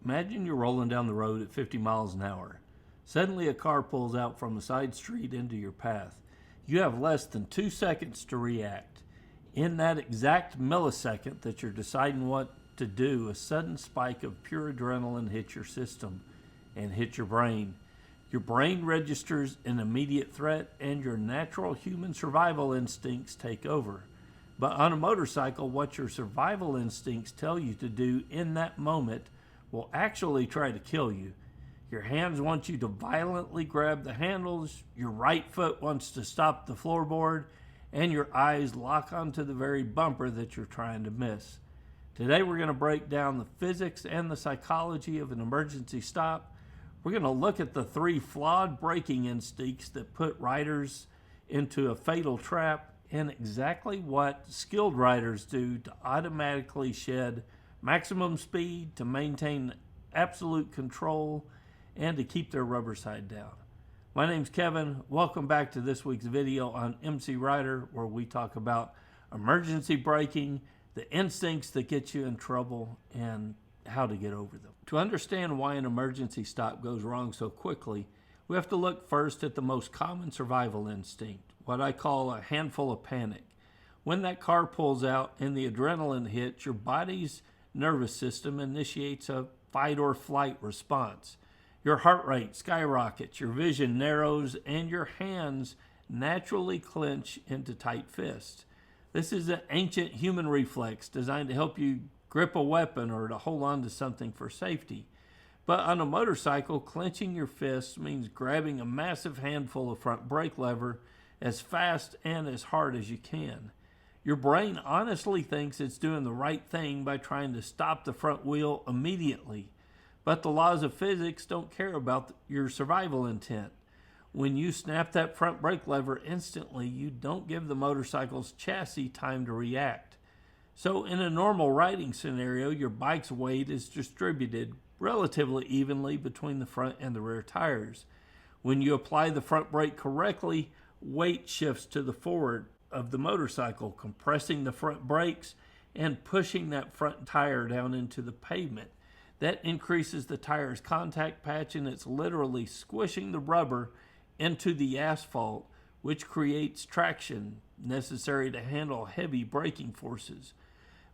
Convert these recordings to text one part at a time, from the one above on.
Imagine you're rolling down the road at 50 miles an hour. Suddenly a car pulls out from a side street into your path. You have less than 2 seconds to react. In that exact millisecond that you're deciding what to do, a sudden spike of pure adrenaline hits your system and hits your brain. Your brain registers an immediate threat and your natural human survival instincts take over. But on a motorcycle, what your survival instincts tell you to do in that moment will actually try to kill you. Your hands want you to violently grab the handles, your right foot wants to stop the floorboard, and your eyes lock onto the very bumper that you're trying to miss. Today we're going to break down the physics and the psychology of an emergency stop. We're going to look at the 3 flawed braking instincts that put riders into a fatal trap and exactly what skilled riders do to automatically shed maximum speed, to maintain absolute control, and to keep their rubber side down. My name's Kevin. Welcome back to this week's video on MCrider, where we talk about emergency braking, the instincts that get you in trouble, and how to get over them. To understand why an emergency stop goes wrong so quickly, we have to look first at the most common survival instinct, what I call a handful of panic. When that car pulls out and the adrenaline hits, your body's nervous system initiates a fight or flight response. Your heart rate skyrockets, your vision narrows, and your hands naturally clench into tight fists. This is an ancient human reflex designed to help you grip a weapon or to hold on to something for safety. But on a motorcycle, clenching your fists means grabbing a massive handful of front brake lever as fast and as hard as you can. Your brain honestly thinks it's doing the right thing by trying to stop the front wheel immediately. But the laws of physics don't care about your survival intent. When you snap that front brake lever instantly, you don't give the motorcycle's chassis time to react. So in a normal riding scenario, your bike's weight is distributed relatively evenly between the front and the rear tires. When you apply the front brake correctly, weight shifts to the forward of the motorcycle, compressing the front brakes and pushing that front tire down into the pavement. That increases the tire's contact patch, and it's literally squishing the rubber into the asphalt, which creates traction necessary to handle heavy braking forces.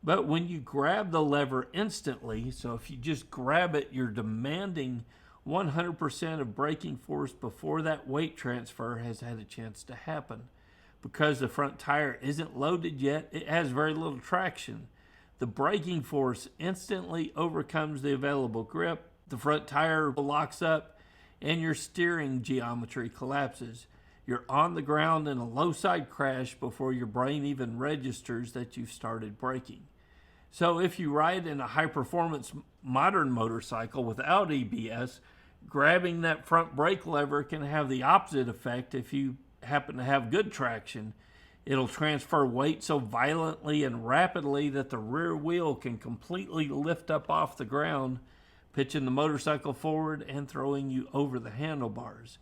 But when you grab the lever instantly, so if you just grab it, you're demanding 100% of braking force before that weight transfer has had a chance to happen. Because the front tire isn't loaded yet, it has very little traction. The braking force instantly overcomes the available grip, the front tire locks up, and your steering geometry collapses. You're on the ground in a low side crash before your brain even registers that you've started braking. So if you ride in a high-performance modern motorcycle without ABS, grabbing that front brake lever can have the opposite effect. If you happen to have good traction, it'll transfer weight so violently and rapidly that the rear wheel can completely lift up off the ground, pitching the motorcycle forward and throwing you over the handlebars.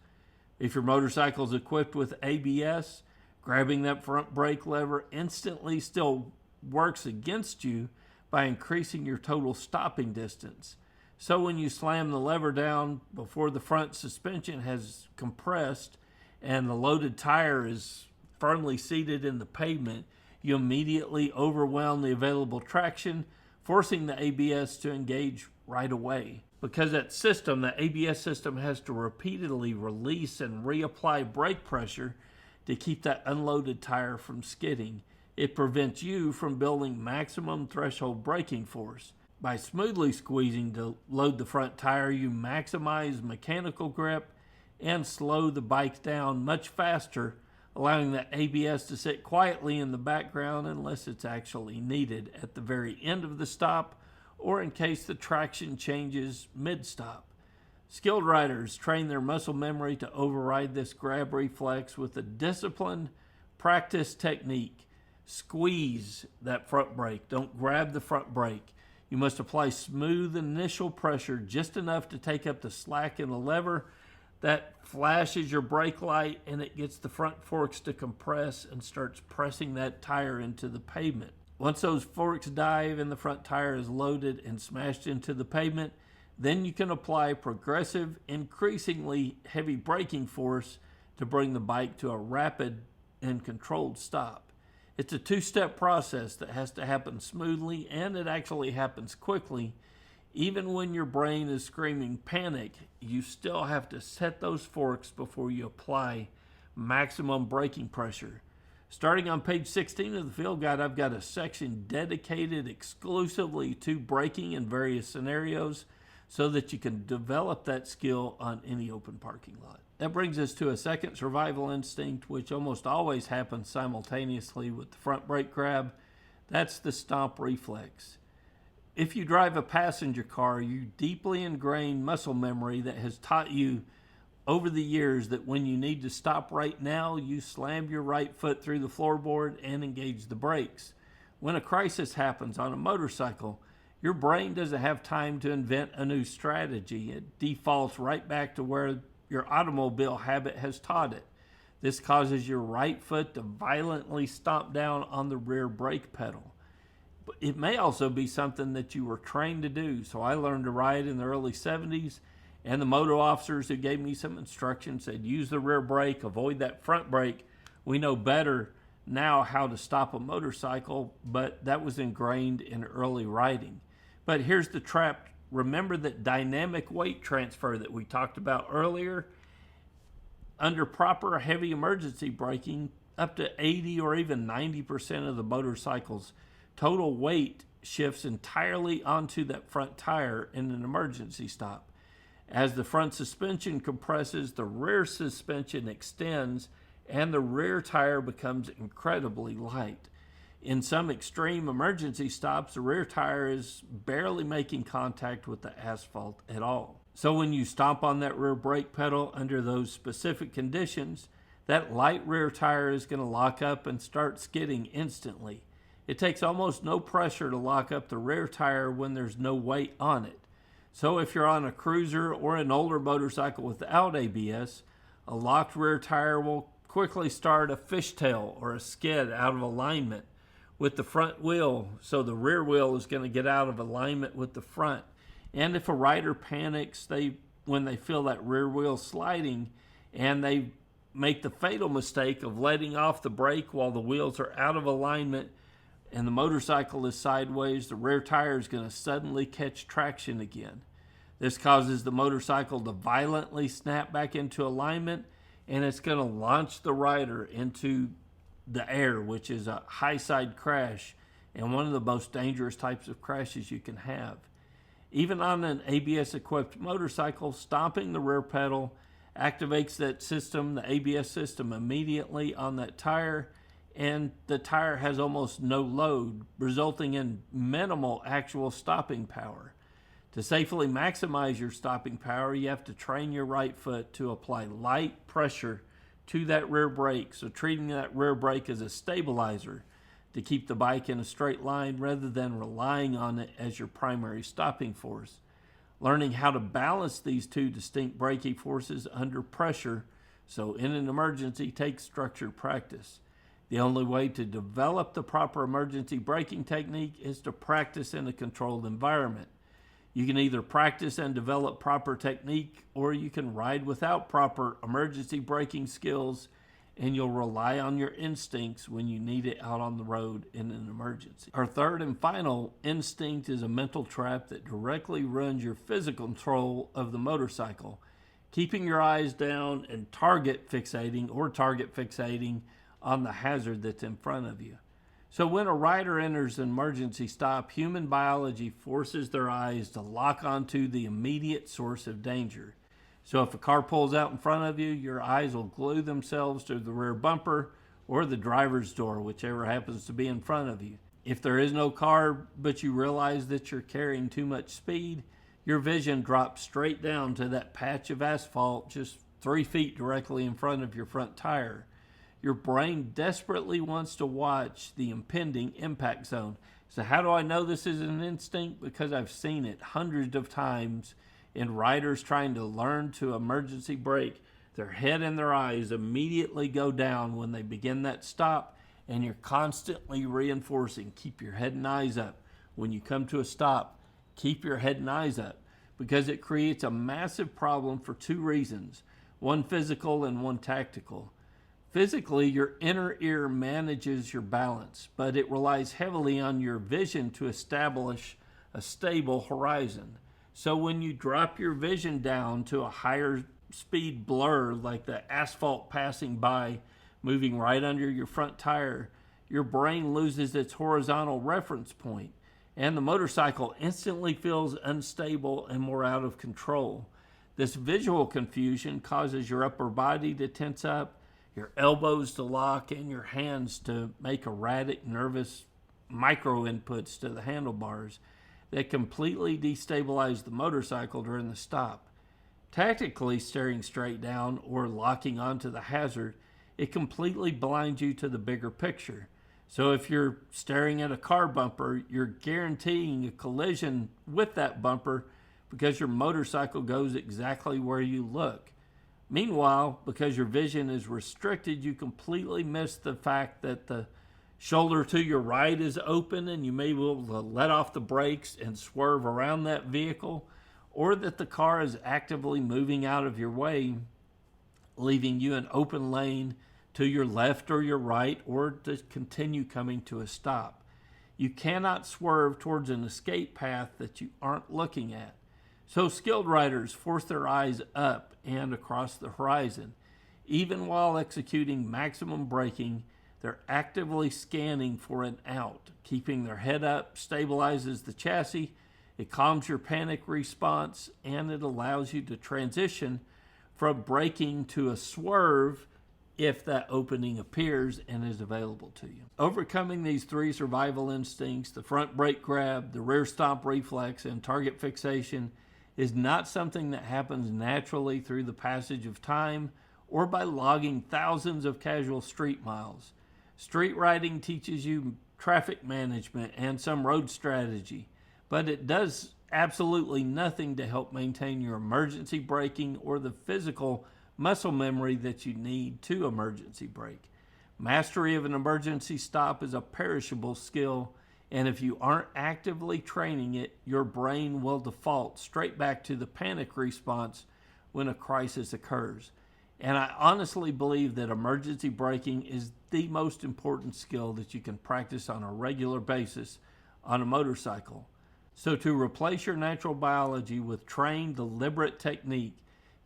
If your motorcycle is equipped with ABS, grabbing that front brake lever instantly still works against you by increasing your total stopping distance. So when you slam the lever down before the front suspension has compressed and the loaded tire is firmly seated in the pavement, you immediately overwhelm the available traction, forcing the ABS to engage right away. Because that system, the ABS system, has to repeatedly release and reapply brake pressure to keep that unloaded tire from skidding. It prevents you from building maximum threshold braking force. By smoothly squeezing to load the front tire, you maximize mechanical grip and slow the bike down much faster, allowing that ABS to sit quietly in the background unless it's actually needed at the very end of the stop or in case the traction changes mid-stop. Skilled riders train their muscle memory to override this grab reflex with a disciplined practice technique. Squeeze that front brake. Don't grab the front brake. You must apply smooth initial pressure, just enough to take up the slack in the lever. That flashes your brake light and it gets the front forks to compress and starts pressing that tire into the pavement. Once those forks dive and the front tire is loaded and smashed into the pavement, Then you can apply progressive, increasingly heavy braking force to bring the bike to a rapid and controlled stop. It's a two-step process that has to happen smoothly, and it actually happens quickly. Even when your brain is screaming panic, you still have to set those forks before you apply maximum braking pressure. Starting on page 16 of the field guide, I've got a section dedicated exclusively to braking in various scenarios so that you can develop that skill on any open parking lot. That brings us to a second survival instinct, which almost always happens simultaneously with the front brake grab. That's the stomp reflex. If you drive a passenger car, you deeply ingrained muscle memory that has taught you over the years that when you need to stop right now, you slam your right foot through the floorboard and engage the brakes. When a crisis happens on a motorcycle, your brain doesn't have time to invent a new strategy. It defaults right back to where your automobile habit has taught it. This causes your right foot to violently stomp down on the rear brake pedal. But it may also be something that you were trained to do. So I learned to ride in the early 70s, and the moto officers who gave me some instructions said, use the rear brake, avoid that front brake. We know better now how to stop a motorcycle, but that was ingrained in early riding. But here's the trap. Remember that dynamic weight transfer that we talked about earlier? Under proper heavy emergency braking, up to 80 or even 90% of the motorcycle's total weight shifts entirely onto that front tire in an emergency stop. As the front suspension compresses, the rear suspension extends, and the rear tire becomes incredibly light. In some extreme emergency stops, the rear tire is barely making contact with the asphalt at all. So when you stomp on that rear brake pedal under those specific conditions, that light rear tire is going to lock up and start skidding instantly. It takes almost no pressure to lock up the rear tire when there's no weight on it. So if you're on a cruiser or an older motorcycle without ABS, a locked rear tire will quickly start a fishtail or a skid out of alignment with the front wheel, so the rear wheel is going to get out of alignment with the front. And if a rider panics when they feel that rear wheel sliding, and they make the fatal mistake of letting off the brake while the wheels are out of alignment and the motorcycle is sideways, the rear tire is going to suddenly catch traction again. This causes the motorcycle to violently snap back into alignment, and it's going to launch the rider into the air, which is a high side crash and one of the most dangerous types of crashes you can have. Even on an ABS equipped motorcycle, stomping the rear pedal activates that system, the ABS system, immediately on that tire, and the tire has almost no load, resulting in minimal actual stopping power. To safely maximize your stopping power, you have to train your right foot to apply light pressure to that rear brake, so treating that rear brake as a stabilizer to keep the bike in a straight line rather than relying on it as your primary stopping force. Learning how to balance these two distinct braking forces under pressure, so in an emergency, takes structured practice. The only way to develop the proper emergency braking technique is to practice in a controlled environment. You can either practice and develop proper technique, or you can ride without proper emergency braking skills, and you'll rely on your instincts when you need it out on the road in an emergency. Our third and final instinct is a mental trap that directly ruins your physical control of the motorcycle, keeping your eyes down and target fixating on the hazard that's in front of you. So when a rider enters an emergency stop, human biology forces their eyes to lock onto the immediate source of danger. So if a car pulls out in front of you, your eyes will glue themselves to the rear bumper or the driver's door, whichever happens to be in front of you. If there is no car, but you realize that you're carrying too much speed, your vision drops straight down to that patch of asphalt just 3 feet directly in front of your front tire. Your brain desperately wants to watch the impending impact zone. So how do I know this is an instinct? Because I've seen it hundreds of times in riders trying to learn to emergency brake. Their head and their eyes immediately go down when they begin that stop, and you're constantly reinforcing, keep your head and eyes up. When you come to a stop, keep your head and eyes up. because it creates a massive problem for two reasons, one physical and one tactical. Physically, your inner ear manages your balance, but it relies heavily on your vision to establish a stable horizon. So when you drop your vision down to a higher speed blur, like the asphalt passing by, moving right under your front tire, your brain loses its horizontal reference point, and the motorcycle instantly feels unstable and more out of control. This visual confusion causes your upper body to tense up, your elbows to lock, and your hands to make erratic, nervous micro inputs to the handlebars that completely destabilize the motorcycle during the stop. Tactically staring straight down or locking onto the hazard, it completely blinds you to the bigger picture. So if you're staring at a car bumper, you're guaranteeing a collision with that bumper because your motorcycle goes exactly where you look. Meanwhile, because your vision is restricted, you completely miss the fact that the shoulder to your right is open and you may be able to let off the brakes and swerve around that vehicle, or that the car is actively moving out of your way, leaving you an open lane to your left or your right, or to continue coming to a stop. You cannot swerve towards an escape path that you aren't looking at. So skilled riders force their eyes up and across the horizon. Even while executing maximum braking, they're actively scanning for an out. Keeping their head up stabilizes the chassis, it calms your panic response, and it allows you to transition from braking to a swerve if that opening appears and is available to you. Overcoming these three survival instincts, the front brake grab, the rear stomp reflex, and target fixation, is not something that happens naturally through the passage of time or by logging thousands of casual street miles. Street riding teaches you traffic management and some road strategy, but it does absolutely nothing to help maintain your emergency braking or the physical muscle memory that you need to emergency brake. Mastery of an emergency stop is a perishable skill, and if you aren't actively training it, your brain will default straight back to the panic response when a crisis occurs. And I honestly believe that emergency braking is the most important skill that you can practice on a regular basis on a motorcycle. So to replace your natural biology with trained, deliberate technique,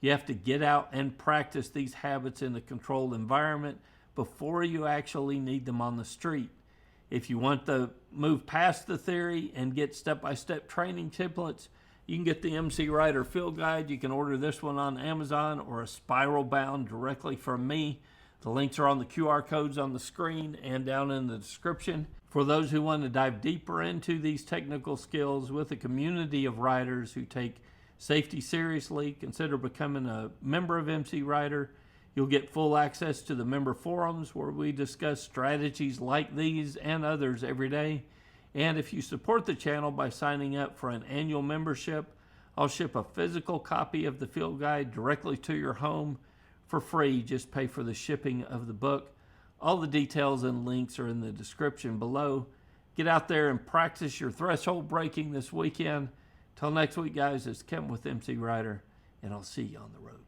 you have to get out and practice these habits in a controlled environment before you actually need them on the street. If you want to move past the theory and get step-by-step training templates, you can get the MCrider Field Guide. You can order this one on Amazon or a spiral bound directly from me. The links are on the QR codes on the screen and down in the description. For those who want to dive deeper into these technical skills with a community of riders who take safety seriously, consider becoming a member of MCrider. You'll get full access to the member forums where we discuss strategies like these and others every day. And if you support the channel by signing up for an annual membership, I'll ship a physical copy of the field guide directly to your home for free. Just pay for the shipping of the book. All the details and links are in the description below. Get out there and practice your threshold braking this weekend. Till next week, guys, it's Kevin with MCrider, and I'll see you on the road.